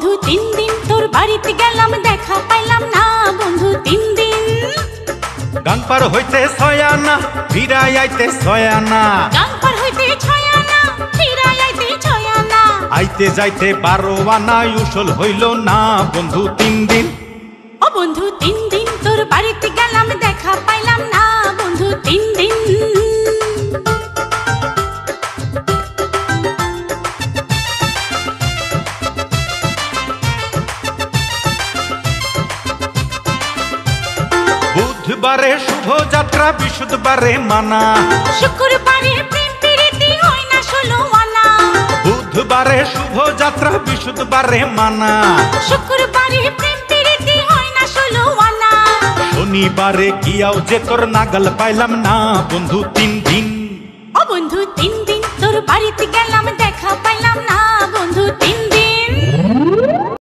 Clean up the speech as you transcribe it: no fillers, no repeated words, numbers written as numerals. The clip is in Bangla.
বন্ধু 3 দিন তোর বাড়িতে গেলাম দেখা পাইলাম না বন্ধু 3 দিন। গান পার হইতে 6 আনা ফিরাই আইতে 6 আনা, গান পার হইতে 6 আনা ফিরাই আইতে 6 আনা, আইতে যাইতে 12 আনা উসল হইল না বন্ধু 3 দিন। ও বন্ধু 3 দিন তোর বাড়িতে গেলাম দেখা পাইলাম না বন্ধু 3 দিন। বুধবারে শুভ যাত্রা বৃহস্পতিবারে মানা, শুক্রবারে প্রেম প্রীতি হয় না 16 আনা, বুধবারে শুভ যাত্রা বৃহস্পতিবারে মানা, শুক্রবারে প্রেম প্রীতি হয় না 16 আনা, শনিবারে গিয়াও যে তোর নাগাল পাইলাম না বন্ধু 3 দিন। ও বন্ধু 3 দিন তোর বাড়িতে